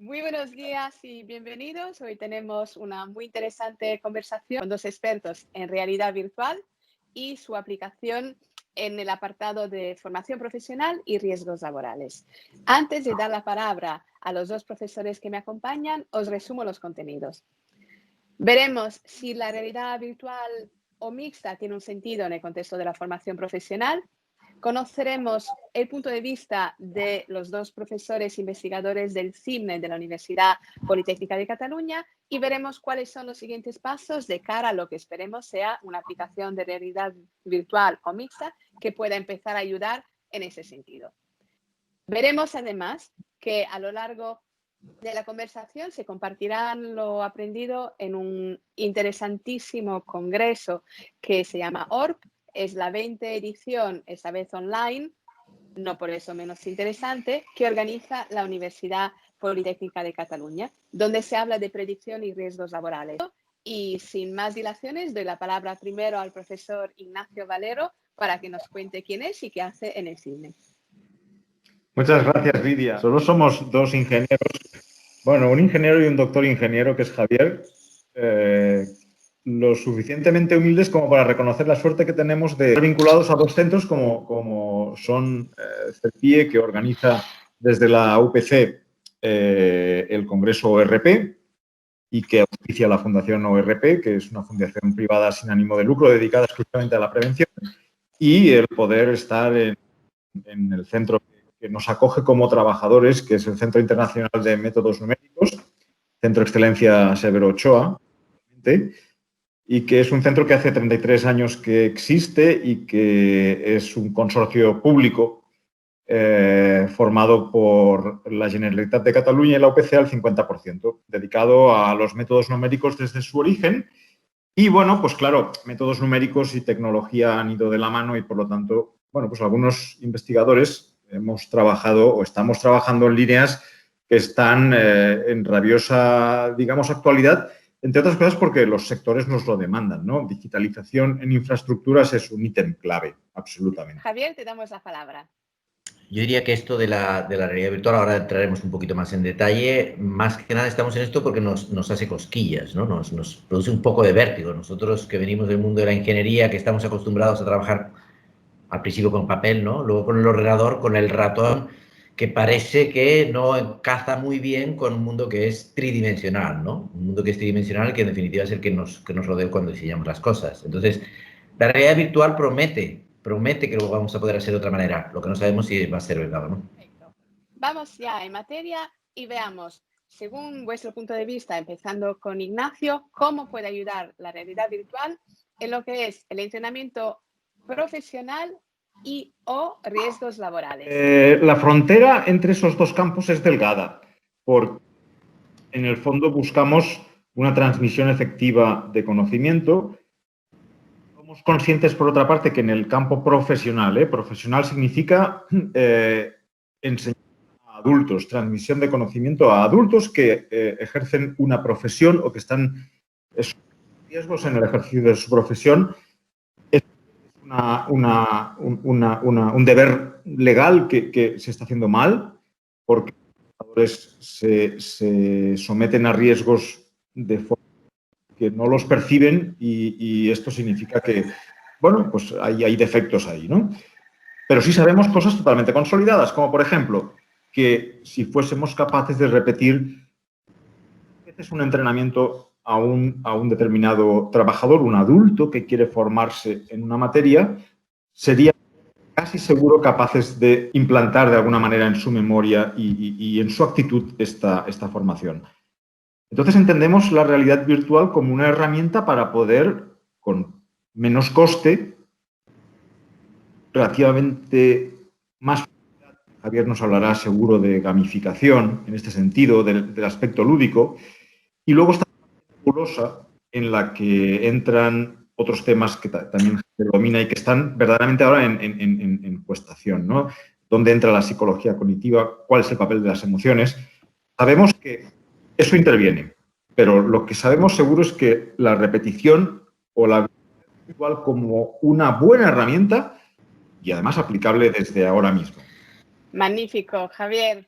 Muy buenos días y bienvenidos. Hoy tenemos una muy interesante conversación con dos expertos en realidad virtual y su aplicación en el apartado de formación profesional y riesgos laborales. Antes de dar la palabra a los dos profesores que me acompañan, os resumo los contenidos. Veremos si la realidad virtual o mixta tiene un sentido en el contexto de la formación profesional. Conoceremos el punto de vista de los dos profesores investigadores del CIMNE de la Universidad Politécnica de Cataluña y veremos cuáles son los siguientes pasos de cara a lo que esperemos sea una aplicación de realidad virtual o mixta que pueda empezar a ayudar en ese sentido. Veremos además que a lo largo de la conversación se compartirán lo aprendido en un interesantísimo congreso que se llama ORP. Es la 20ª edición, esta vez online, no por eso menos interesante, que organiza la Universidad Politécnica de Cataluña, donde se habla de predicción y riesgos laborales. Y sin más dilaciones, doy la palabra primero al profesor Ignacio Valero para que nos cuente quién es y qué hace en el CIMNE. Muchas gracias, Lidia. Solo somos dos ingenieros, bueno, un ingeniero y un doctor ingeniero, que es Javier, lo suficientemente humildes como para reconocer la suerte que tenemos de estar vinculados a dos centros como son CEPIE, que organiza desde la UPC el Congreso ORP y que auspicia la Fundación ORP, que es una fundación privada sin ánimo de lucro dedicada exclusivamente a la prevención, y el poder estar en el centro que nos acoge como trabajadores, que es el Centro Internacional de Métodos Numéricos, Centro Excelencia Severo Ochoa, y que es un centro que hace 33 años que existe y que es un consorcio público formado por la Generalitat de Cataluña y la UPC al 50%, dedicado a los métodos numéricos desde su origen. Y, bueno, pues claro, métodos numéricos y tecnología han ido de la mano y, por lo tanto, bueno, pues algunos investigadores hemos trabajado o estamos trabajando en líneas que están en rabiosa, digamos, actualidad, entre otras cosas porque los sectores nos lo demandan, ¿no? Digitalización en infraestructuras es un ítem clave, absolutamente. Javier, te damos la palabra. Yo diría que esto de la realidad virtual, ahora entraremos un poquito más en detalle, más que nada estamos en esto porque nos hace cosquillas, ¿no? Nos produce un poco de vértigo. Nosotros que venimos del mundo de la ingeniería, que estamos acostumbrados a trabajar al principio con papel, ¿no? Luego con el ordenador, con el ratón, que parece que no encaja muy bien con un mundo que es tridimensional, ¿no? Un mundo que es tridimensional, que en definitiva es el que nos rodea cuando diseñamos las cosas. Entonces, la realidad virtual promete que lo vamos a poder hacer de otra manera. Lo que no sabemos si va a ser verdad o no. Perfecto. Vamos ya en materia y veamos, según vuestro punto de vista, empezando con Ignacio, cómo puede ayudar la realidad virtual en lo que es el entrenamiento profesional y o riesgos laborales. La frontera entre esos dos campos es delgada, porque en el fondo buscamos una transmisión efectiva de conocimiento. Somos conscientes, por otra parte, que en el campo profesional, profesional significa enseñar a adultos, transmisión de conocimiento a adultos que ejercen una profesión o que están en riesgos en el ejercicio de su profesión. Es un deber legal que se está haciendo mal, porque los trabajadores se someten a riesgos de forma que no los perciben y esto significa que, bueno, pues hay defectos ahí, ¿no? Pero sí sabemos cosas totalmente consolidadas, como por ejemplo, que si fuésemos capaces de repetir un entrenamiento a un determinado trabajador, un adulto que quiere formarse en una materia, sería casi seguro capaces de implantar de alguna manera en su memoria y en su actitud esta formación. Entonces entendemos la realidad virtual como una herramienta para poder, con menos coste, relativamente más... Javier nos hablará seguro de gamificación, en este sentido, del aspecto lúdico. Y luego está la nebulosa, en la que entran otros temas que también se domina y que están verdaderamente ahora en cuestación, ¿no? ¿Dónde entra la psicología cognitiva? ¿Cuál es el papel de las emociones? Sabemos que eso interviene, pero lo que sabemos seguro es que la repetición o la virtual como una buena herramienta y además aplicable desde ahora mismo. Magnífico, Javier.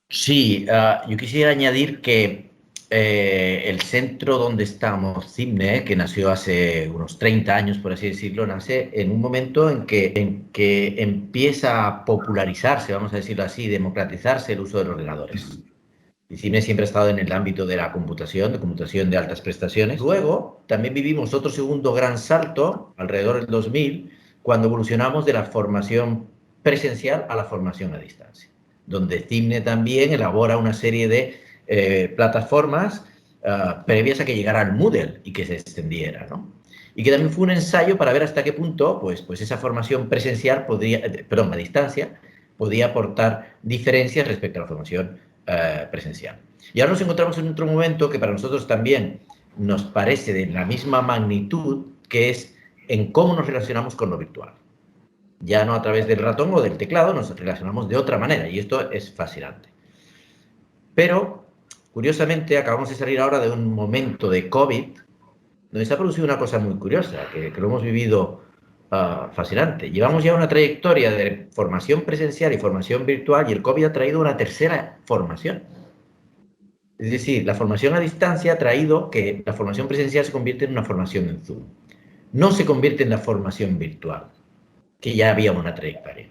Sí, yo quisiera añadir que el centro donde estamos, CIMNE, que nació hace unos 30 años, por así decirlo, nace en un momento en que empieza a popularizarse, vamos a decirlo así, democratizarse el uso de los ordenadores. Y CIMNE siempre ha estado en el ámbito de la computación, de computación de altas prestaciones. Luego, también vivimos otro segundo gran salto, alrededor del 2000, cuando evolucionamos de la formación presencial a la formación a distancia, donde CIMNE también elabora una serie de plataformas previas a que llegara el Moodle y que se extendiera, ¿no? Y que también fue un ensayo para ver hasta qué punto pues esa formación presencial podría, perdón, a distancia, podía aportar diferencias respecto a la formación presencial. Y ahora nos encontramos en otro momento que para nosotros también nos parece de la misma magnitud, que es en cómo nos relacionamos con lo virtual. Ya no a través del ratón o del teclado, nos relacionamos de otra manera y esto es fascinante. Pero, curiosamente, acabamos de salir ahora de un momento de COVID donde se ha producido una cosa muy curiosa, que lo hemos vivido fascinante. Llevamos ya una trayectoria de formación presencial y formación virtual y el COVID ha traído una tercera formación. Es decir, la formación a distancia ha traído que la formación presencial se convierte en una formación en Zoom. No se convierte en la formación virtual, que ya había una trayectoria.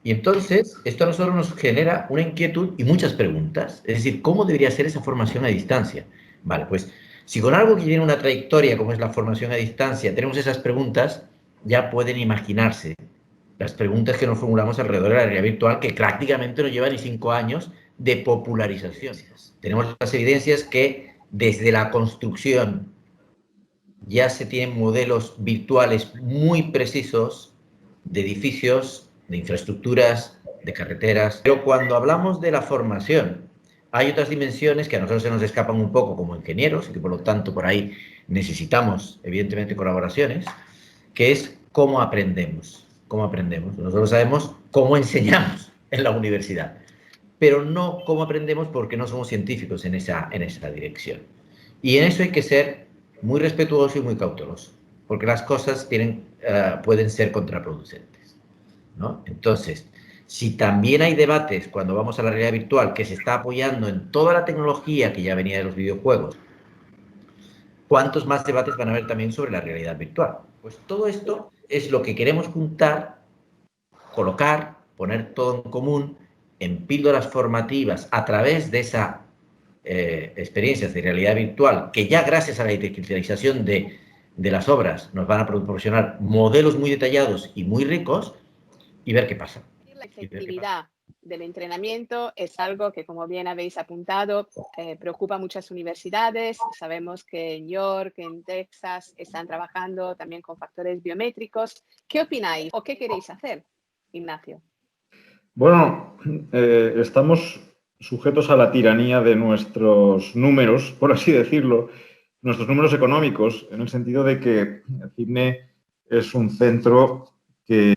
Y entonces, esto a nosotros nos genera una inquietud y muchas preguntas. Es decir, ¿cómo debería ser esa formación a distancia? Vale, pues si con algo que tiene una trayectoria como es la formación a distancia tenemos esas preguntas, ya pueden imaginarse las preguntas que nos formulamos alrededor de la realidad virtual, que prácticamente no lleva ni 5 años de popularización. Tenemos las evidencias que desde la construcción ya se tienen modelos virtuales muy precisos de edificios, de infraestructuras, de carreteras. Pero cuando hablamos de la formación, hay otras dimensiones que a nosotros se nos escapan un poco como ingenieros y que por lo tanto por ahí necesitamos evidentemente colaboraciones, que es cómo aprendemos. ¿Cómo aprendemos? Nosotros sabemos cómo enseñamos en la universidad, pero no cómo aprendemos porque no somos científicos en esa dirección. Y en eso hay que ser muy respetuoso y muy cauteloso, porque las cosas pueden ser contraproducentes, ¿no? Entonces, si también hay debates cuando vamos a la realidad virtual que se está apoyando en toda la tecnología que ya venía de los videojuegos, ¿cuántos más debates van a haber también sobre la realidad virtual? Pues todo esto es lo que queremos juntar, colocar, poner todo en común en píldoras formativas a través de esas experiencias de realidad virtual, que ya gracias a la digitalización de las obras nos van a proporcionar modelos muy detallados y muy ricos, y ver qué pasa. La efectividad del entrenamiento es algo que, como bien habéis apuntado, preocupa a muchas universidades. Sabemos que en York, en Texas, están trabajando también con factores biométricos. ¿Qué opináis o qué queréis hacer, Ignacio? Bueno, estamos sujetos a la tiranía de nuestros números, por así decirlo, nuestros números económicos, en el sentido de que CIMNE es un centro que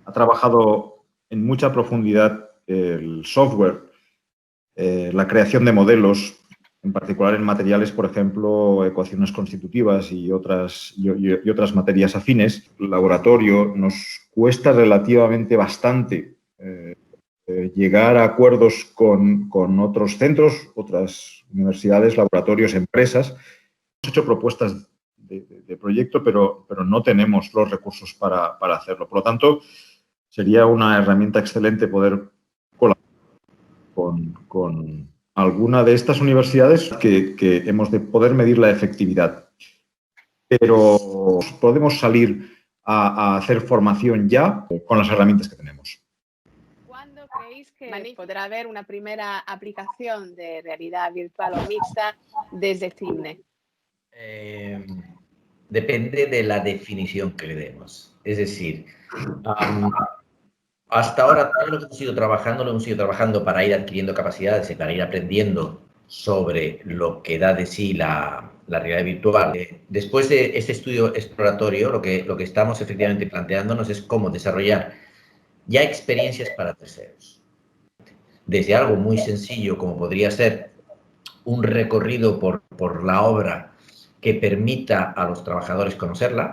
ha trabajado en mucha profundidad el software, la creación de modelos, en particular en materiales, por ejemplo, ecuaciones constitutivas y otras materias afines. El laboratorio nos cuesta relativamente bastante llegar a acuerdos con otros centros, otras universidades, laboratorios, empresas. Hemos hecho propuestas de proyecto, pero no tenemos los recursos para hacerlo. Por lo tanto, sería una herramienta excelente poder colaborar con alguna de estas universidades que hemos de poder medir la efectividad. Pero podemos salir a hacer formación ya con las herramientas que tenemos. ¿Cuándo creéis que podrá haber una primera aplicación de realidad virtual o mixta desde CIMNE? Depende de la definición que le demos. Es decir, hasta ahora todo lo que hemos ido trabajando, lo hemos ido trabajando para ir adquiriendo capacidades y para ir aprendiendo sobre lo que da de sí la realidad virtual. Después de este estudio exploratorio, lo que estamos efectivamente planteándonos es cómo desarrollar ya experiencias para terceros. Desde algo muy sencillo como podría ser un recorrido por la obra que permita a los trabajadores conocerla,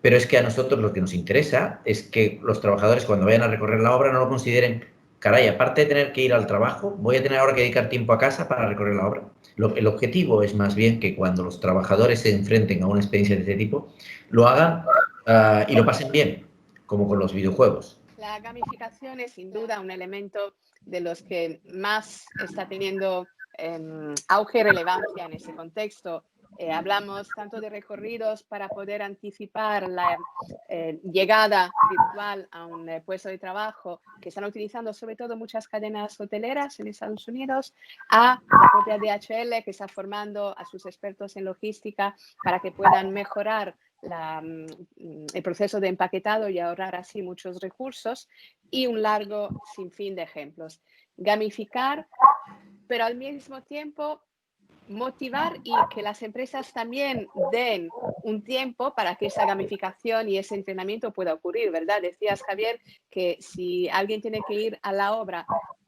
pero es que a nosotros lo que nos interesa es que los trabajadores cuando vayan a recorrer la obra no lo consideren caray, aparte de tener que ir al trabajo, voy a tener ahora que dedicar tiempo a casa para recorrer la obra. El objetivo es más bien que cuando los trabajadores se enfrenten a una experiencia de este tipo, lo hagan y lo pasen bien, como con los videojuegos. La gamificación es sin duda un elemento de los que más está teniendo auge y relevancia en ese contexto. Hablamos tanto de recorridos para poder anticipar la llegada virtual a un puesto de trabajo que están utilizando sobre todo muchas cadenas hoteleras en Estados Unidos, a la propia DHL que está formando a sus expertos en logística para que puedan mejorar el proceso de empaquetado y ahorrar así muchos recursos, y un largo sinfín de ejemplos. Gamificar, pero al mismo tiempo motivar y que las empresas también den un tiempo para que esa gamificación y ese entrenamiento pueda ocurrir, ¿verdad? Decías, Javier, que si alguien tiene que ir a la obra,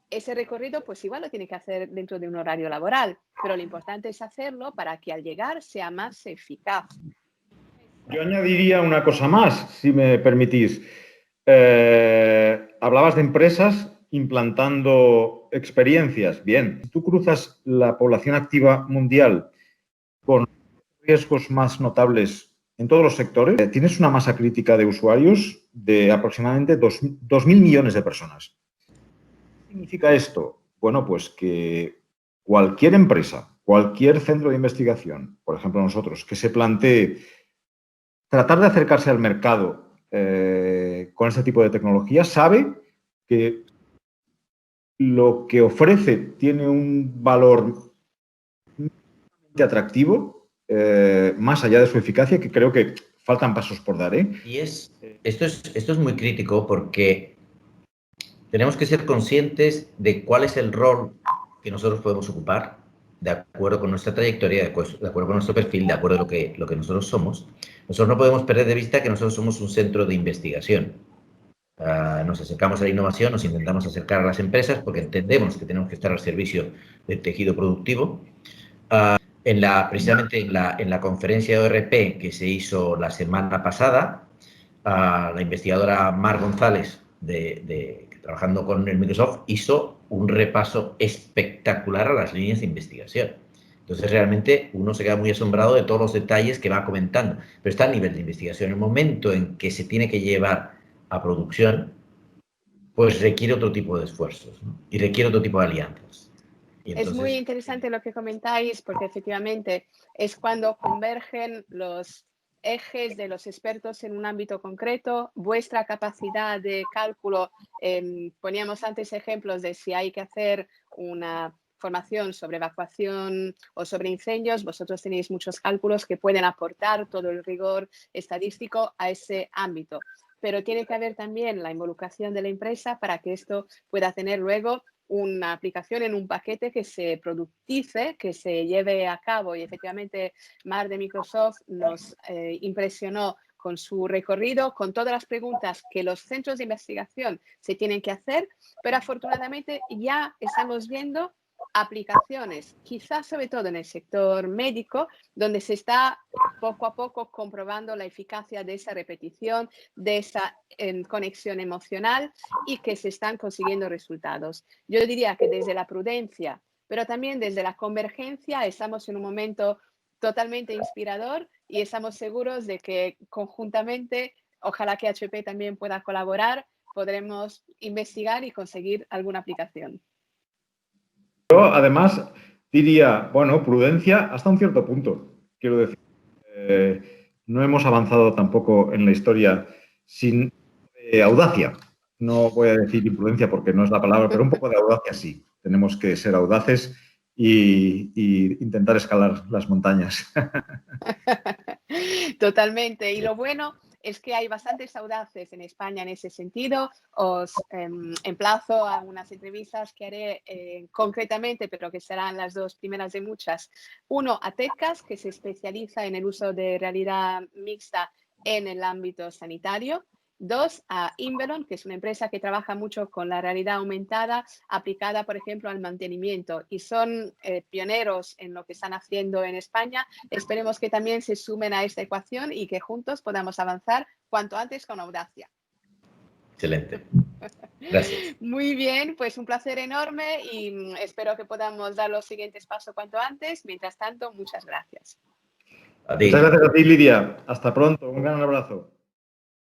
ese recorrido, pues igual lo tiene que hacer dentro de un horario laboral, pero lo importante es hacerlo para que al llegar sea más eficaz. Yo añadiría una cosa más, si me permitís. Hablabas de empresas implantando experiencias. Bien, si tú cruzas la población activa mundial con riesgos más notables en todos los sectores, tienes una masa crítica de usuarios de aproximadamente 2.000 millones de personas. ¿Qué significa esto? Bueno, pues que cualquier empresa, cualquier centro de investigación, por ejemplo nosotros, que se plantee tratar de acercarse al mercado con este tipo de tecnología, sabe que lo que ofrece tiene un valor atractivo, más allá de su eficacia, que creo que faltan pasos por dar. Y esto es muy crítico porque tenemos que ser conscientes de cuál es el rol que nosotros podemos ocupar de acuerdo con nuestra trayectoria, de acuerdo con nuestro perfil, de acuerdo a lo que nosotros somos. Nosotros no podemos perder de vista que nosotros somos un centro de investigación. Nos acercamos a la innovación, nos intentamos acercar a las empresas porque entendemos que tenemos que estar al servicio del tejido productivo. Precisamente en la conferencia de ORP que se hizo la semana pasada, la investigadora Mar González, trabajando con el Microsoft, hizo un repaso espectacular a las líneas de investigación. Entonces, realmente uno se queda muy asombrado de todos los detalles que va comentando. Pero está a nivel de investigación. El momento en que se tiene que llevar a producción, pues requiere otro tipo de esfuerzos, ¿no? Y requiere otro tipo de alianzas. Es muy interesante lo que comentáis, porque efectivamente es cuando convergen los ejes de los expertos en un ámbito concreto, vuestra capacidad de cálculo. Poníamos antes ejemplos de si hay que hacer una formación sobre evacuación o sobre incendios, vosotros tenéis muchos cálculos que pueden aportar todo el rigor estadístico a ese ámbito. Pero tiene que haber también la involucración de la empresa para que esto pueda tener luego una aplicación en un paquete que se productice, que se lleve a cabo. Y efectivamente, Mar de Microsoft nos impresionó con su recorrido, con todas las preguntas que los centros de investigación se tienen que hacer, pero afortunadamente ya estamos viendo aplicaciones, quizás sobre todo en el sector médico, donde se está poco a poco comprobando la eficacia de esa repetición, de esa conexión emocional, y que se están consiguiendo resultados. Yo diría que desde la prudencia, pero también desde la convergencia, estamos en un momento totalmente inspirador y estamos seguros de que conjuntamente, ojalá que HP también pueda colaborar, podremos investigar y conseguir alguna aplicación. Yo, además, diría, bueno, prudencia hasta un cierto punto. Quiero decir, no hemos avanzado tampoco en la historia sin audacia. No voy a decir imprudencia porque no es la palabra, pero un poco de audacia sí. Tenemos que ser audaces y intentar escalar las montañas. Totalmente. Y lo bueno es que hay bastantes audaces en España en ese sentido. Os emplazo a unas entrevistas que haré concretamente, pero que serán las dos primeras de muchas. Uno, a TEDcast, que se especializa en el uso de realidad mixta en el ámbito sanitario. Dos, a Inveron, que es una empresa que trabaja mucho con la realidad aumentada aplicada, por ejemplo, al mantenimiento, y son pioneros en lo que están haciendo en España. Esperemos que también se sumen a esta ecuación y que juntos podamos avanzar cuanto antes con audacia. Excelente. Gracias. Muy bien, pues un placer enorme y espero que podamos dar los siguientes pasos cuanto antes. Mientras tanto, muchas gracias. Muchas gracias a ti, Lidia. Hasta pronto. Un gran abrazo.